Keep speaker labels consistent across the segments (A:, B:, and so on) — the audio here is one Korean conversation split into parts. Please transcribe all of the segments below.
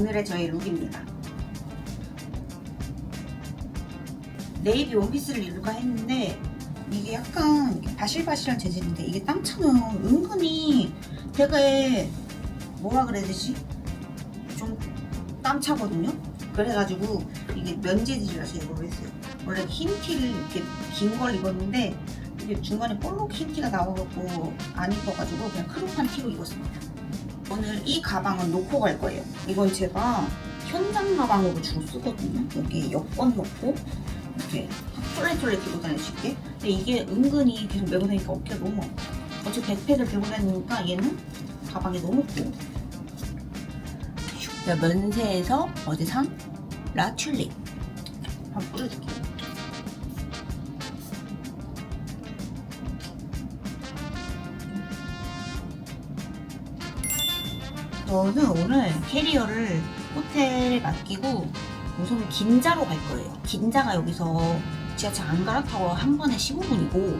A: 오늘의 저의 룩입니다. 네이비 원피스를 입을까 했는데 이게 약간 바실바실한 재질인데 이게 땀 차면 은근히 되게 뭐라 그래야 되지? 좀 땀 차거든요? 그래가지고 이게 면재질이라서 이걸 했어요. 원래 흰 티를 이렇게 긴 걸 입었는데 이게 중간에 볼록 흰 티가 나와갖고 안 입어가지고 그냥 크롭한 티로 입었습니다. 오늘 이 가방은 놓고 갈 거예요. 이건 제가 현장 가방으로 주로 쓰거든요. 여기 여권 넣고 이렇게 쫄래쫄래 들고 다닐 수 있게. 근데 이게 은근히 계속 메고 다니니까 어깨가 너무 아파. 어차피 백팩을 들고 다니니까 얘는 가방에 넣어놓고. 면세에서 어제 산 라튤립 한번 뿌려줄게요. 저는 오늘 캐리어를 호텔에 맡기고 우선 긴자로 갈 거예요. 긴자가 여기서 지하철 안 갈아타고 한 번에 15분이고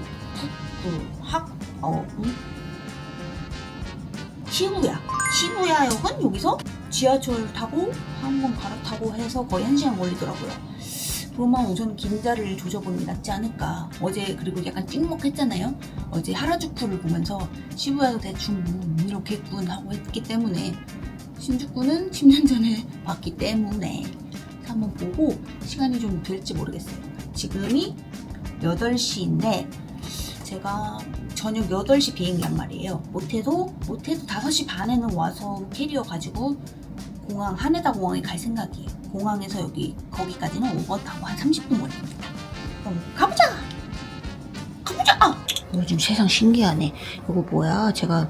A: 시부야역은 여기서 지하철 타고 한 번 갈아타고 해서 거의 1시간 걸리더라고요. 그러면 우선 긴자를 조져보는 게 낫지 않을까. 어제 그리고 약간 찍먹했잖아요. 어제 하라주쿠를 보면서 시부야도 대충 이렇게 했군 하고 했기 때문에 신주쿠는 10년 전에 봤기 때문에 한번 보고 시간이 좀 될지 모르겠어요. 지금이 8시인데 제가 저녁 8시 비행기란 말이에요. 못해도 5시 반에는 와서 캐리어 가지고 공항 하네다 공항에 갈 생각이에요. 공항에서 거기까지는 오버 타고 한 30분 걸립니다. 그럼 가보자. 요즘 세상 신기하네. 이거 뭐야? 제가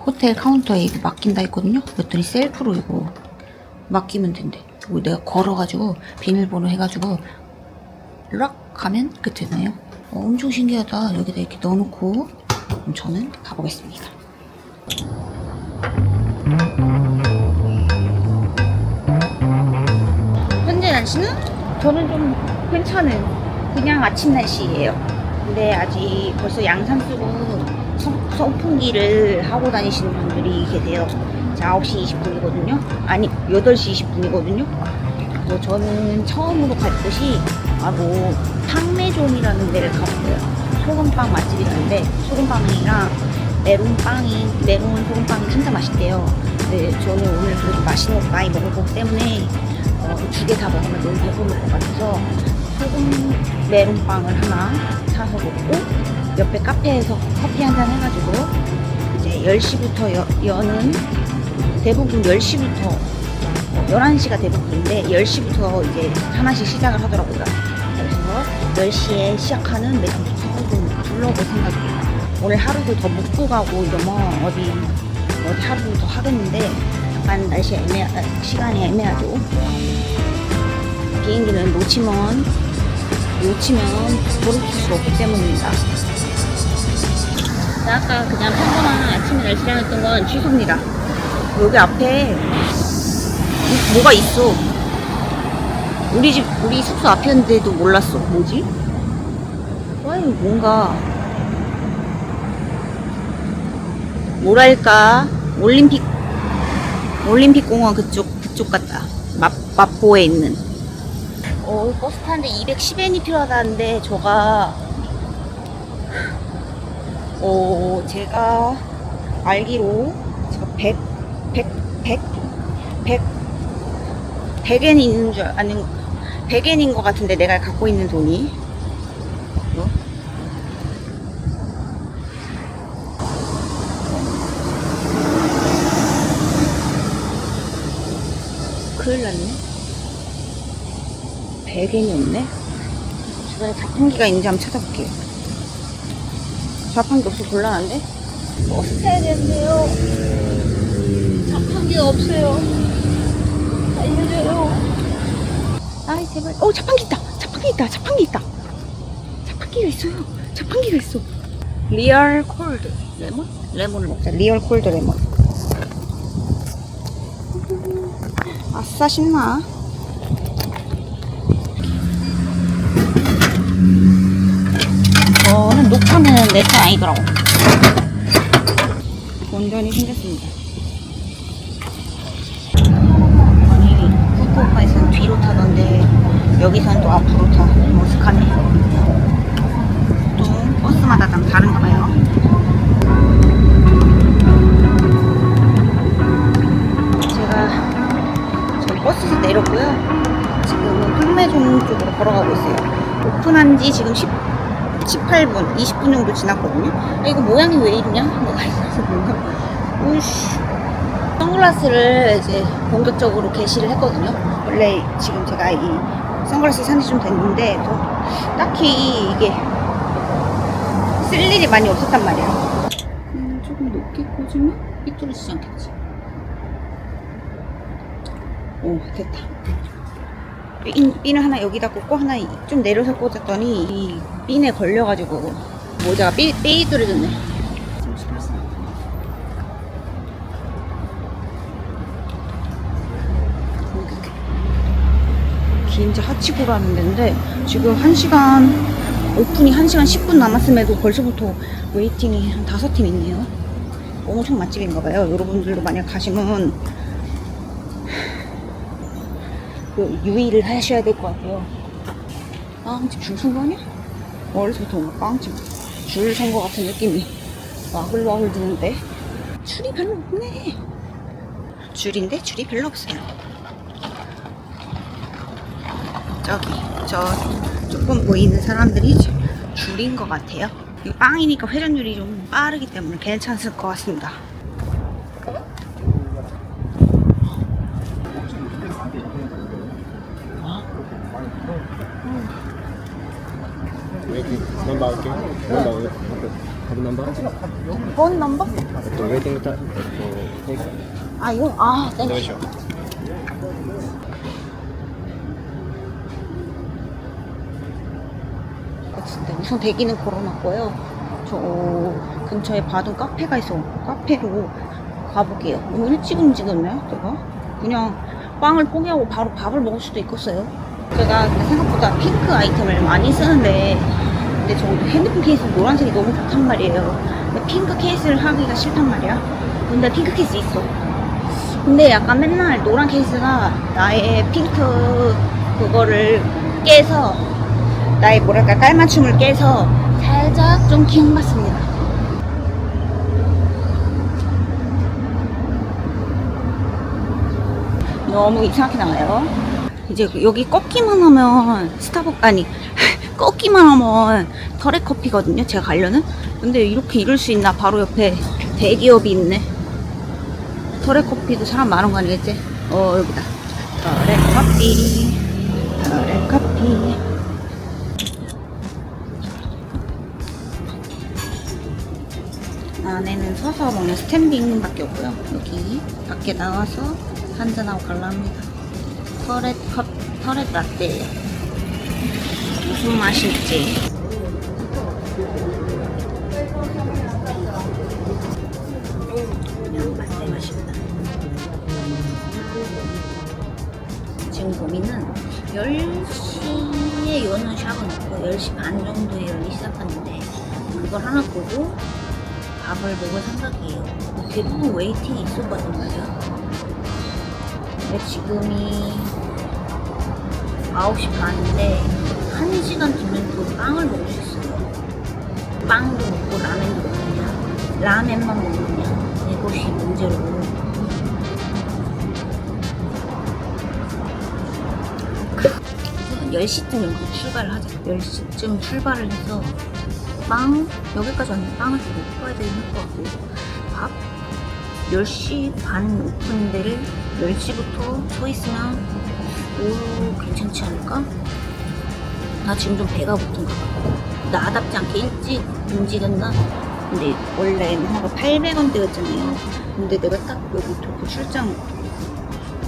A: 호텔 카운터에 이거 맡긴다 했거든요. 그랬더니 셀프로 이거 맡기면 된대. 이거 내가 걸어가지고 비밀번호 해가지고 락 가면 그 되나요? 엄청 신기하다. 여기다 이렇게 넣어놓고 그럼 저는 가보겠습니다. 현재 날씨는 저는 좀 괜찮은 그냥 아침 날씨예요. 근데 아직 벌써 양산 쓰고 선풍기를 하고 다니시는 분들이 계세요. 자, 9시 20분이거든요. 아니 8시 20분이거든요. 저는 처음으로 갈 곳이 팡메존이라는 데를 가봤어요. 소금빵 맛집이라는데 소금빵이랑 메론 소금빵이 진짜 맛있대요. 근데 저는 오늘 그래도 맛있는 거 많이 먹을 거기 때문에 2개 다 먹으면 너무 배부를 것 같아서 소금 메론빵을 하나 사서 먹고 옆에 카페에서 커피 한잔 해가지고 이제 10시부터 여는 대부분 10시부터 11시가 대부분인데 10시부터 이제 하나씩 시작을 하더라고요. 그래서 10시에 시작하는 매장부터 좀 둘러볼 생각이에요. 오늘 하루도 더 묵고 가고 이러면 어디 하루 더 하겠는데 약간 시간이 애매하죠. 비행기는 놓치면 돌이킬 수가 없기 때문입니다. 아까 그냥 평범한 아침에 날씨랑 했던 건 취소입니다. 여기 앞에 뭐가 있어. 우리 숙소 앞이었는데도 몰랐어. 뭐지? 뭔가 뭐랄까 올림픽 공원 그쪽 같다. 마포에 있는. 버스 타는데 210엔이 필요하다는데 제가 알기로 제가 100엔이 있는 줄 아니 100엔인 것 같은데 내가 갖고 있는 돈이 큰일 났네. 100엔이 없네. 주변에 자판기가 있는지 한번 찾아볼게요. 자판기 없어 곤란한데? 버스 타야 되는데요. 자판기가 없어요. 알려줘요. 아이 제발. 자판기 있다. 자판기가 있어. 리얼 콜드 레몬을 먹자. 리얼 콜드 레몬. 아싸 신나. 저는 녹차는 내 차 아니더라고. 본전이 생겼습니다. 후쿠오카에서는 뒤로 타던데 여기서는 또 앞으로 타. 어색하네. 또 버스마다 좀 다른가 봐요. 제가 저희 버스에서 내렸고요. 지금은 판매종 쪽으로 걸어가고 있어요. 오픈한 지 지금 18분, 20분 정도 지났거든요. 아, 이거 모양이 왜 이러냐? 내가 이거 오이씨. 선글라스를 이제 본격적으로 게시를 했거든요. 원래 지금 제가 이 선글라스 산지 좀 됐는데 딱히 이게 쓸 일이 많이 없었단 말이야. 조금 높게 꽂으면 삐뚤어지지 않겠지. 오, 됐다. 핀을 하나 여기다 꽂고 하나 좀 내려서 꽂았더니 이 핀에 걸려가지고 모자가 삐뚤어졌네. 긴자 하치고라는 데인데 지금 1시간 오픈이 1시간 10분 남았음에도 벌써부터 웨이팅이 한 5팀 있네요. 엄청 맛집인가봐요. 여러분들도 만약 가시면 그 유의를 하셔야 될 것 같아요. 빵집 줄 선 거 아니야? 어려서부터 뭔가 빵집 줄 선 거 같은 느낌이 와글와글 드는데 줄이 별로 없네. 줄인데 줄이 별로 없어요. 저기 저 조금 보이는 사람들이 줄인 것 같아요. 빵이니까 회전율이 좀 빠르기 때문에 괜찮을 것 같습니다.
B: Number okay? Number have number?
A: 폰 넘버?
B: Waiting time.
A: 아 이거 아 네.
B: No issue.
A: 우선 대기는 걸어놨고요. 저 근처에 봐둔 카페가 있어. 카페로 가볼게요. 너무 일찍 움직였나요? 제가 그냥 빵을 포기하고 바로 밥을 먹을 수도 있겠어요. 제가 생각보다 핑크 아이템을 많이 쓰는데 근데 저 핸드폰 케이스 노란색이 너무 좋단 말이에요. 근데 핑크 케이스를 하기가 싫단 말이야. 근데 핑크 케이스 있어. 근데 약간 맨날 노란 케이스가 나의 핑크 그거를 깨서 나의 뭐랄까 깔맞춤을 깨서 살짝 좀 기억났습니다. 너무 이상하게 나와요. 이제 여기 꺾기만 하면 스타벅 아니 꺾기만 하면 터레커피거든요. 제가 가려는. 근데 이렇게 이럴 수 있나? 바로 옆에 대기업이 있네. 터레커피도 사람 많은 거 아니겠지? 여기다 터레커피 터레커피. 안에는 서서 먹는 스탠딩밖에 없고요. 여기 밖에 나와서 한잔하고 갈라 합니다. 터렛 라떼예요. 무슨 맛일지. 그냥 라떼 맛입니다. 지금 고민은 10시에 여는 샵은 없고 10시 반 정도에 열기 시작하는데 그걸 하나 보고 밥을 먹을 생각이에요. 대부분 웨이팅이 있었거든 말이야. 근데 지금이 9시 반인데 1시간 뒤면 또 빵을 먹을 수 있어요. 빵도 먹고 라면도 먹느냐 라면만 먹느냐 이것이 문제로 10시쯤 정도 출발을 하자. 10시쯤 출발을 해서 빵 여기까지 왔는데 빵을 좀 먹어야 되긴 할 것 같고 밥 10시 반 오픈인데를 10시부터 서 있으면 오 괜찮지 않을까? 나 지금 좀 배가 고픈가 봐. 나답지 않게 일찍 움직였나? 근데 원래 하루 800원대였잖아요. 근데 내가 딱 여기 도쿄 출장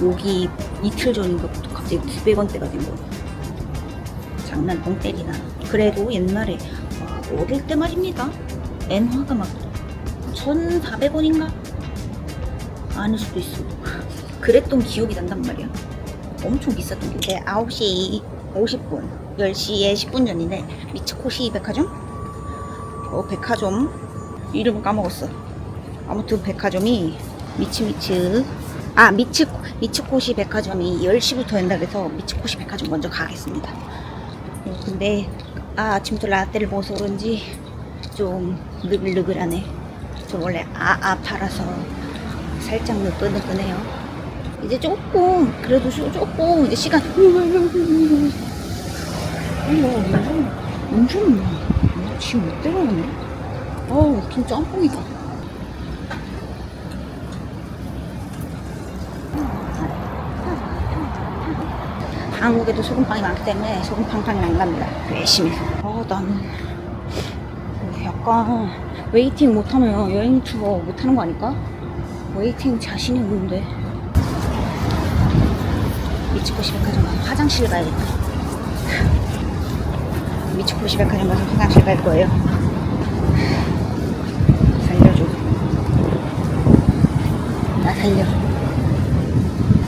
A: 오기 이틀 전인가부터 갑자기 900원대가 된 거야. 장난 뻥 때리나. 그래도 옛날에 어릴 때 말입니다. 엔화가 막 1,400원인가? 아닐 수도 있어. 그랬던 기억이 난단 말이야. 엄청 비쌌던 게 9시 50분 10시에 10분 전인데 미츠코시 백화점? 백화점 이름은 까먹었어. 아무튼 백화점이 미츠미츠 아, 미츠코시 백화점이 10시부터 한다 그래서 미츠코시 백화점 먼저 가겠습니다. 근데 아침부터 라떼를 먹어서 그런지 좀 느글느글하네. 저 원래 아파라서 살짝 느끈느끈해요. 이제 조금 그래도 조금 이제 시간 엄청 지금 못 때려오네. 어우 진짜 짬뽕이다. 한국에도 소금빵이 많기 때문에 소금빵빵이 안 갑니다. 열심히. 나는 약간 웨이팅 못하면 여행 투어 못하는 거 아닐까? 웨이팅 자신이 없는데. 미츠코시 백화점 가서 화장실 가야겠다. 미츠코시 백화점 가서 화장실 갈 거예요. 살려줘. 나 살려.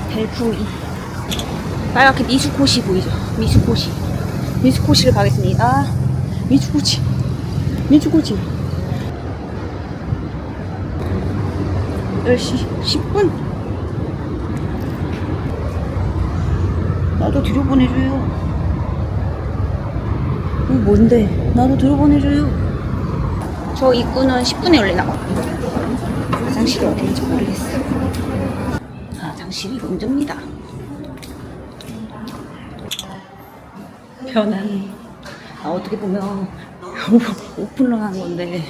A: 벨품이. 빨갛게 미츠코시 보이죠? 미츠코시를 가겠습니다. 미츠코시 10시 10분. 나도 뒤로 보내줘요. 뭔데? 나도 뒤로 보내줘요. 저 입구는 10분에 열리나 봐. 화장실이 어딘지 모르겠어. 화장실이 먼저입니다. 편안해. 어떻게 보면 오픈런 한 건데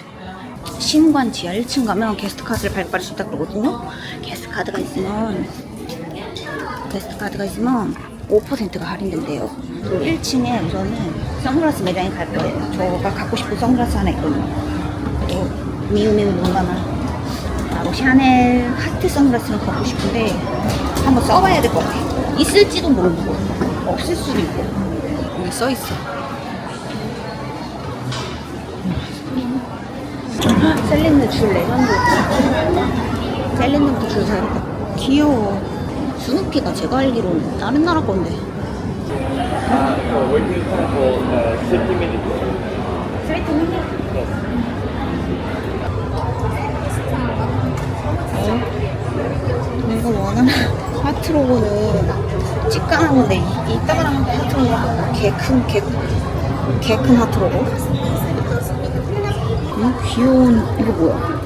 A: 신관 지하 1층 가면 게스트카드를 발급할 수 있다 그러거든요. 게스트카드가 있으면 5%가 할인된대요. 1층에 우선은 선글라스 매장에 갈 거예요. 저가 갖고 싶은 선글라스 하나 있거든요. 또 미우미우 뭔가나 샤넬 하트 선글라스를 갖고 싶은데 한번 써봐야 될 것 같아. 있을지도 모르고 없을 수도 있고. 여기 써있어. 셀린느 줄 레전드. 셀린느부터 줄 사야겠다. 귀여워. 스누피가 제가 알기로는 다른 나라 건데.
B: waiting time for 30 minutes.
A: 내가 원하는 하트 로고는 찌까만 건데 이따가 나온 하트 로고가 개 큰 하트 로고. 귀여운 이거 뭐야?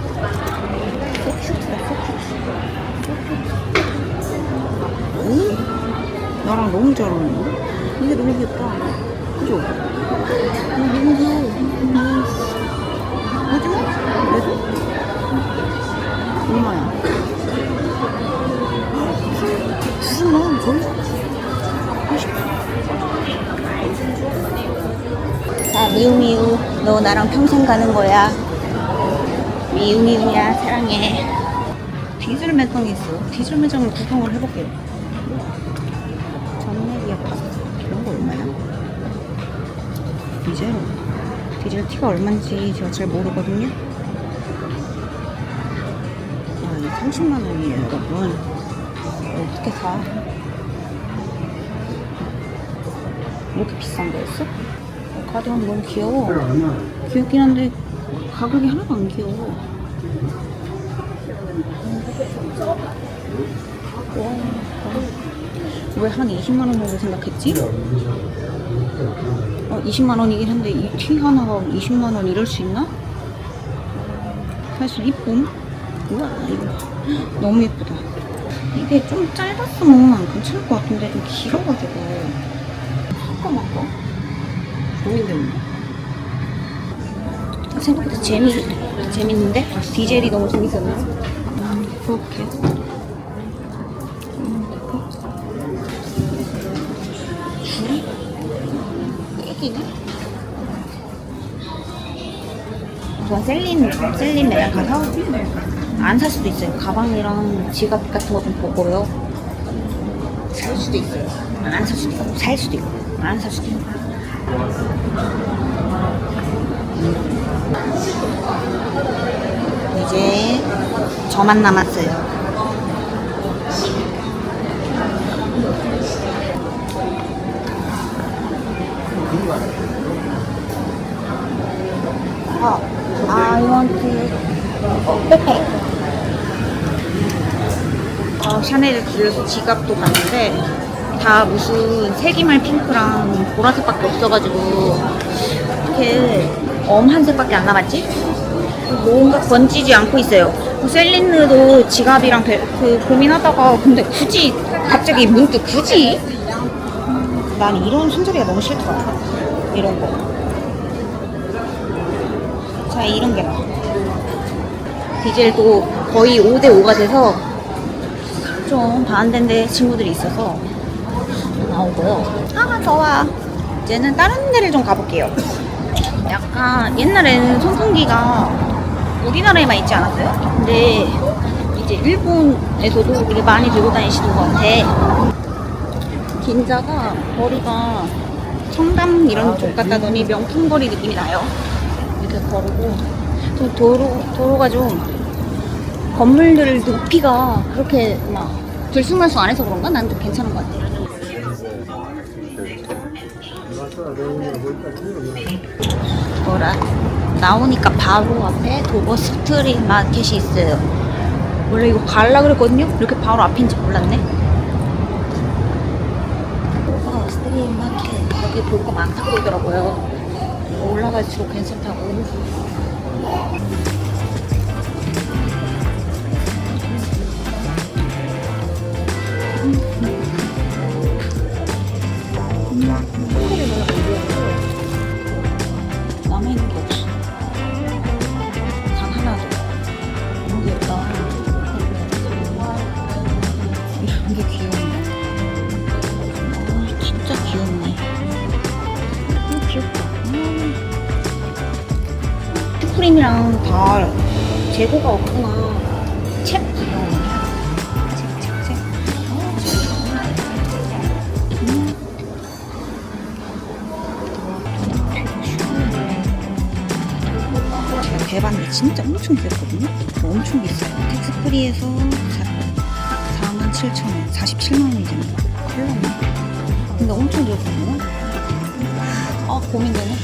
A: 나랑 너무 잘 어울리는데? 이게 너무 귀엽다. 그죠? 너무 귀여워. 하지마? 그래도? 얼마야? 90만원 거의? 80만. 자, 미우미우. 너 나랑 평생 가는 거야. 미우미우야, 사랑해. 디젤 매장이 있어. 디젤 매장을 구경을 해볼게요. 전내리아파 이런 거 얼마야? 디젤 티가 얼마인지 제가 잘 모르거든요. 이게 30만 원이에요, 여러분. 어떻게 사? 이렇게 비싼 거였어? 가디건 너무 귀여워. 귀엽긴 한데 가격이 하나도 안 귀여워. 왜 한 20만 원 정도 생각했지? 20만 원이긴 한데 이 티 하나가 20만 원 이럴 수 있나? 사실 이쁨? 우와, 이거 너무 예쁘다. 이게 좀 짧았으면 괜찮을 것 같은데 좀 길어가지고 잠깐만요. 고민됩니다. 생각보다 재밌는데? 디젤이 너무 재밌었네. 그렇게. 줄이? 깨기네? 우선 셀린 매장 가서 안 살 수도 있어요. 가방이랑 지갑 같은 거 좀 보고요. 살 수도 있어요. 안 살 수도 있고, 살 수도 있고, 안 살 수도 있고. 이제 저만 남았어요. I want to 백팩. 샤넬을 들려서 지갑도 봤는데 다 무슨 세기말 핑크랑 보라색밖에 없어가지고 이렇게 엄한 색밖에 안 남았지? 뭔가 번지지 않고 있어요. 셀린느도 지갑이랑 고민하다가 근데 굳이 갑자기 문득 굳이? 난 이런 손잡이가 너무 싫더라. 이런 거. 자, 이런 게 나와. 디젤도 거의 5대5가 돼서 좀 반대인데 친구들이 있어서 나오고요. 아, 좋아. 이제는 다른 데를 좀 가볼게요. 약간 옛날에는 선풍기가 우리나라에만 있지 않았어요? 근데 이제 일본에서도 되게 많이 들고 다니시는 것 같아. 긴자가 거리가 청담 이런 쪽 갔다더니 명품 거리 느낌이 나요. 이렇게 거르고 좀 도로가 좀 건물들 높이가 그렇게 막 들쑥날쑥 안 해서 그런가? 난 좀 괜찮은 것 같아. 뭐라? 나오니까 바로 앞에 도버 스트리트 마켓이 있어요. 원래 이거 가려고 그랬거든요? 이렇게 바로 앞인지 몰랐네. 도버 스트리트 마켓. 여기 볼 거 많다고 그러더라고요. 올라갈수록 괜찮다고. 남아있는 게 없어. 단 하나도. 너무 귀엽다. 이런 게 귀여운데. 진짜 귀엽네. 귀엽다. 슈프림이랑 다 재고가 없구나. 책 귀여워. 책. 제가 대봤는데 진짜 엄청 귀엽거든요? 엄청 비싸요. 텍스프리에서 47,000원, 47만원이잖아요. 큰일 났네. 근데 엄청 귀엽거든요? 아, 고민되네.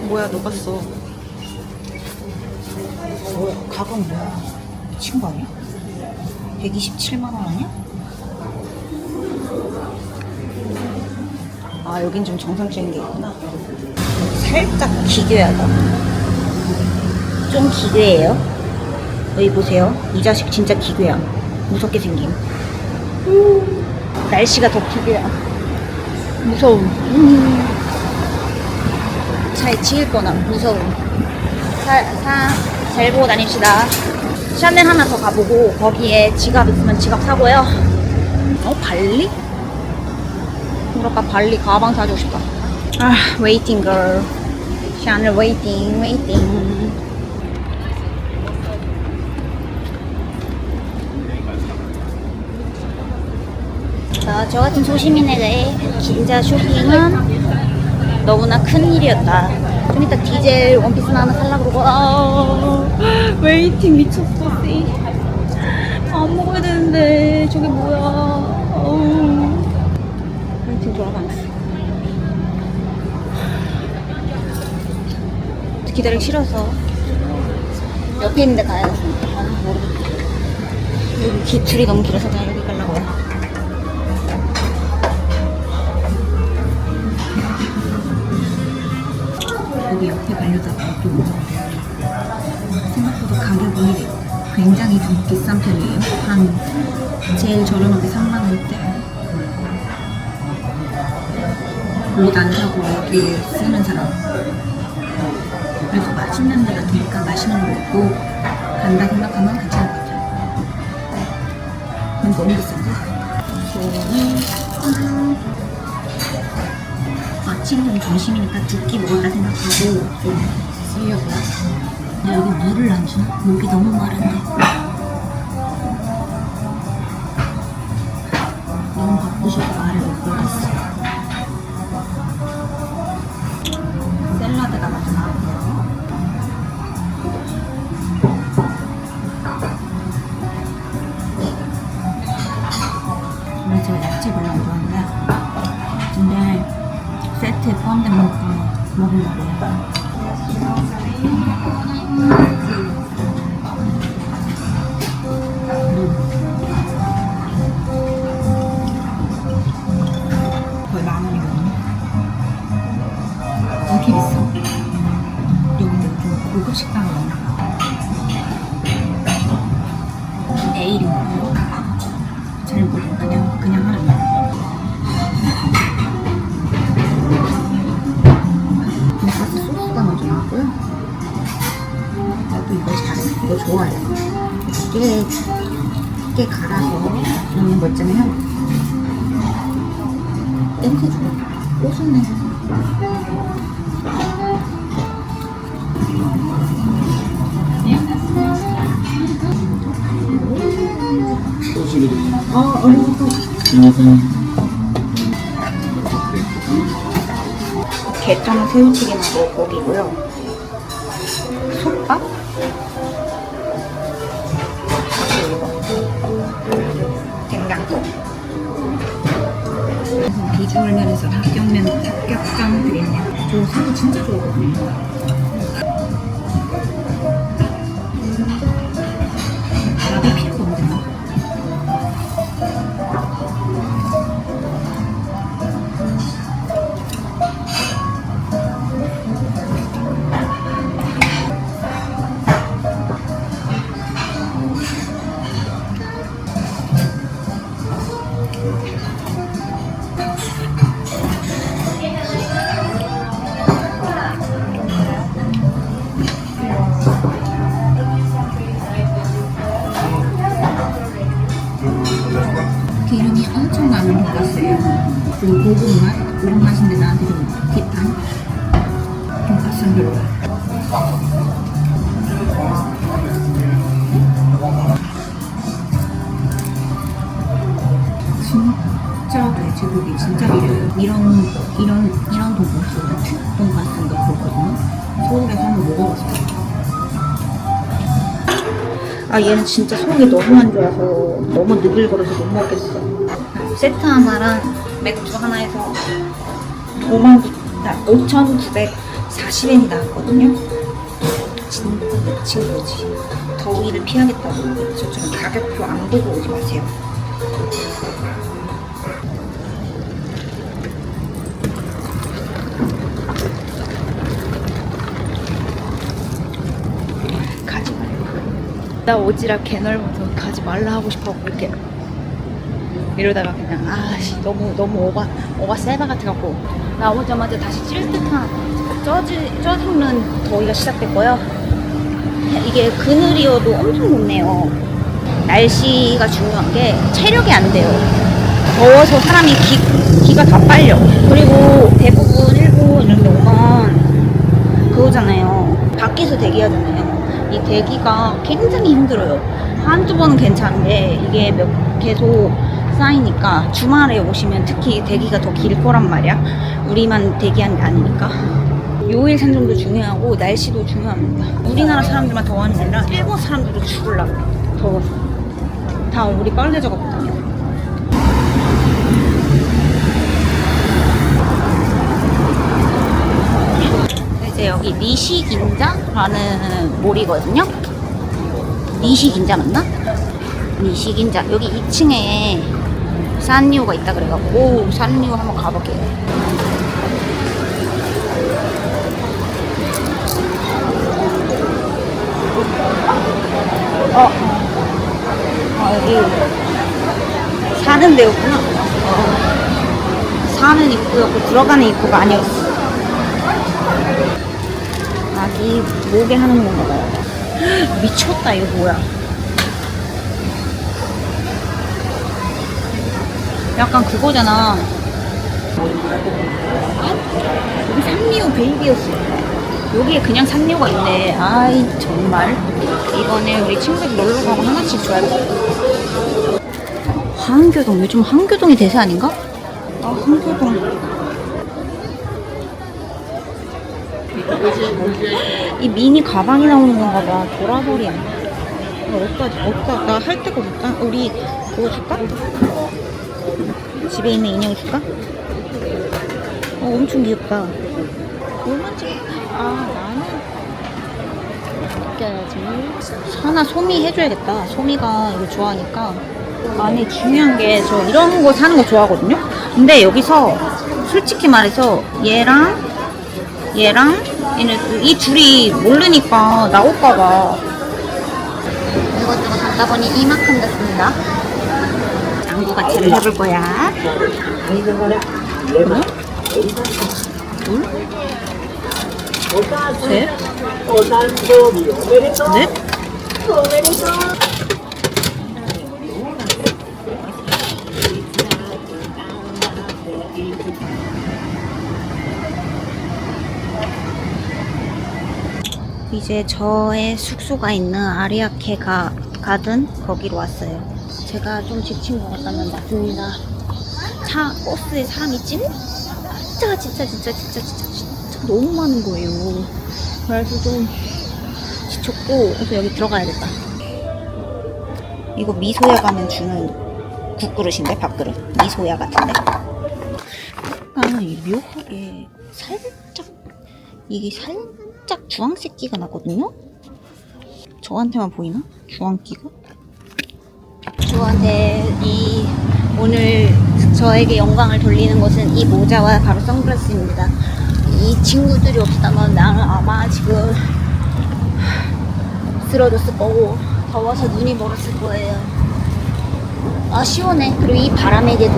A: 뭐야, 녹았어. 뭐야, 가격 뭐야? 미친 거 아니야? 127만원 아니야? 아, 여긴 좀 정상적인 게 있구나. 살짝 기괴하다. 좀 기괴해요. 여기 보세요. 이 자식 진짜 기괴야. 무섭게 생김. 날씨가 더 기괴야. 무서움. 차에 치일 거나 무서움. 잘 보고 다닙시다. 샤넬 하나 더 가보고 거기에 지갑 있으면 지갑 사고요. 발리? 그러니까 발리 가방 사주고 싶다. 아, 웨이팅 걸. 샤넬 웨이팅. 자, 저 같은 소시민에게 긴자 쇼핑은 너무나 큰 일이었다. 좀 이따 디젤 원피스나 하나 살라고 그러고. 웨이팅 미쳤어. 안 먹어야 되는데 저게 뭐야. 웨이팅 돌아가겠어. 기다리기 싫어서 옆에 있는데 가야겠어. 모르겠다. 여기 줄이 너무 길어서 그냥 여기 가려고요. 여기 옆에 가려다가 또 생각보다 가격이 굉장히 좀 비싼 편이에요. 한 제일 저렴하게 3만원대. 옷 안 사고 여기 쓰는 사람. 그래도 맛있는 데 같으니까 맛있는 거 먹고 간다 생각하면 괜찮을 것 같아요. 근데 너무 비싼데? 아침 좀 점심이니까 두 끼 먹을라 생각하고 좀 쓰려고요. 나 여기 물을 안 주나? 목이 너무 마른데. 너무 바쁘셔서 말을 못 걸었어. 샐러드가 먼저 나왔고요. 원래 제가 야채 별로 안 좋아하는데 근데 세트에 포함된 거니까 먹으려고요. 좋아요. 깨 갈아서 넣는 거 있잖아요. 냄새 좋아. 고소해.
B: 안녕하세요.
A: 게장 새우튀김하고 고기고요. 솥밥? 된장국. 비주얼 면에서 합격점 드리네요. 저 새우 진짜 좋아하거든요. 밥이 필요가 없네요. 기름이 엄청 많은 돈가스예요. 그 고급 맛, 고급 맛인데 나한테 좀 딥한 돈가스는 별로야. 진짜 돼지고기 진짜 이래요. 이런 돈가스는 특 돈가스인데 그렇거든요. 서울에서 한번 먹어봤어요. 아 얘는 진짜 속이 너무 안 좋아서 너무 느글거려서 못 먹겠어. 세트 하나랑 맥주 하나에서 5,940엔이 나왔거든요. 진짜 미친 거지. 더위를 피하겠다고 저처럼 가격표 안 보고 오지 마세요. 가지 말고. 나 오지랖 개 넓어서 가지 말라 하고 싶어 이렇게 이러다가 그냥 아씨 너무 오바 세바 같아갖고 나오자마자 다시 찔 듯한 쪄죽는 더위가 시작됐고요. 이게 그늘이어도 엄청 덥네요. 날씨가 중요한 게 체력이 안 돼요. 더워서 사람이 기가 다 빨려. 그리고 대부분 일본 이런 데 오면 그거잖아요. 밖에서 대기하잖아요. 이 대기가 굉장히 힘들어요. 한두 번은 괜찮은데 이게 계속 쌓이니까 주말에 오시면 특히 대기가 더 길 거란 말이야. 우리만 대기하는 게 아니니까. 요일 산정도 중요하고 날씨도 중요합니다. 우리나라 사람들만 더워하는 게 아니라 일본 사람들도 죽으려고 더워서. 다 얼굴이 빨개져가거든요. 이제 여기 니시긴자라는 몰이거든요. 니시긴자 맞나? 니시긴자. 여기 2층에 산리오가 있다 그래갖고 산리오 한번 가볼게요. 여기 사는 데였구나. 사는 입구였고 들어가는 입구가 아니었어. 아기 목에 하는 건가 봐요. 미쳤다. 이거 뭐야. 약간 그거잖아. 여기 산리오 베이비였어. 여기에 그냥 산리오가 있네. 아이 정말. 이번에 우리 친구들 놀러 가고 하나씩 줘야겠다. 한교동. 요즘 한교동이 대세 아닌가? 아 한교동. 이 미니 가방이 나오는 건가 봐. 도라버리야. 어디다 나 할 데가 없다. 우리 그거 줄까? 집에 있는 인형 줄까? 엄청 귀엽다. 얼마지? 나는 웃겨야지. 하나 소미 해줘야겠다. 소미가 이거 좋아하니까. 안에 중요한 게 저 이런 거 사는 거 좋아하거든요. 근데 여기서 솔직히 말해서 얘랑 얘는 이 둘이 모르니까 나올까봐 이것저것 담다 보니 이만큼 됐습니다. 짱구 같이를 해볼 거야. 하나, 둘, 셋, 넷, 이제 저의 숙소가 있는 아리아케 가든 거기로 왔어요. 제가 좀 지친 것 같다면 맞습니다. 버스에 사람이 진짜 너무 많은 거예요. 그래서 좀 지쳤고, 그래서 여기 들어가야겠다. 이거 미소야 가면 주는 국그릇인데, 밥그릇. 미소야 같은데. 약간 묘하게 이게 살짝 주황색기가 나거든요? 저한테만 보이나? 주황기가? 저한테 오늘 저에게 영광을 돌리는 것은 이 모자와 바로 선글라스입니다. 이 친구들이 없다면 나는 아마 지금 쓰러졌을 거고 더워서 눈이 멀었을 거예요. 아 시원해. 그리고 이 바람에게도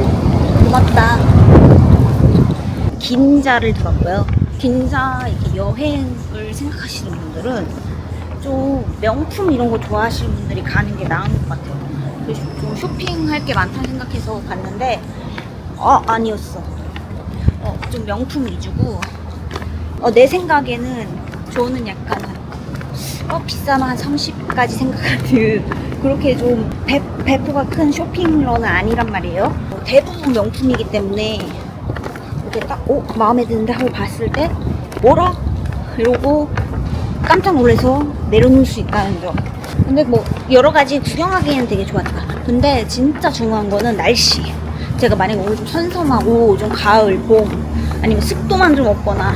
A: 고맙다. 긴자를 들었고요. 긴자 이렇게 여행을 생각하시는 분들은 좀 명품 이런 거 좋아하시는 분들이 가는 게 나은 것 같아요. 그래서 좀 쇼핑할 게 많다 생각해서 갔는데 아니었어. 좀 명품 위주고 내 생각에는 저는 약간 비싸면 한 30까지 생각하는 그렇게 좀 배포가 큰 쇼핑러는 아니란 말이에요. 대부분 명품이기 때문에 이렇게 딱 마음에 드는데 하고 봤을 때 뭐라? 이러고 깜짝 놀라서 내려놓을 수 있다는 점. 근데 뭐 여러 가지 구경하기에는 되게 좋았다. 근데 진짜 중요한 거는 날씨. 제가 만약에 오늘 좀 선선하고 좀 가을, 봄 아니면 습도만 좀 없거나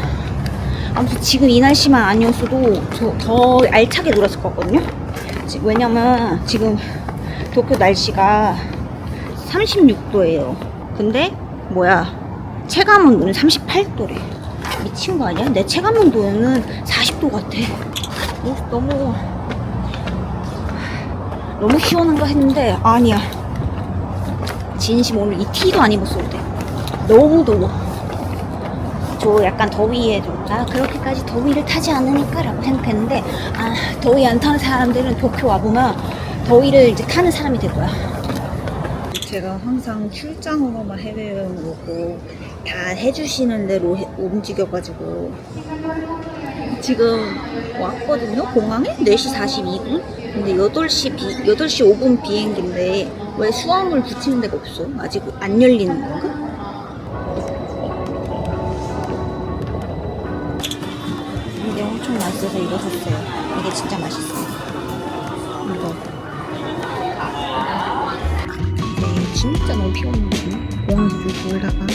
A: 아무튼 지금 이 날씨만 아니었어도 저 더 알차게 놀았을 것 같거든요. 왜냐면 지금 도쿄 날씨가 36도예요. 근데 체감 온도는 38도래. 미친 거 아니야? 내 체감 온도는 40도 같아. 너무 시원한가 했는데 아니야. 진심 오늘 이 티도 안 입었어도 돼. 너무 더워. 저 약간 더위에도 그렇게까지 더위를 타지 않으니까 라고 생각했는데 더위 안 타는 사람들은 도쿄 와보면 더위를 이제 타는 사람이 될 거야. 제가 항상 출장으로만 해외여행 오고 다 해주시는 대로 움직여가지고 지금 왔거든요. 공항에 4시 42분. 근데 8시 5분 비행기인데 왜 수화물 붙이는 데가 없어? 아직 안 열리는 건가? 이게 엄청 맛있어서 이거 샀어요. 이게 진짜 맛있어요. 이거. 근데 진짜 너무 피곤하거든요. 공항에서 좀 졸다가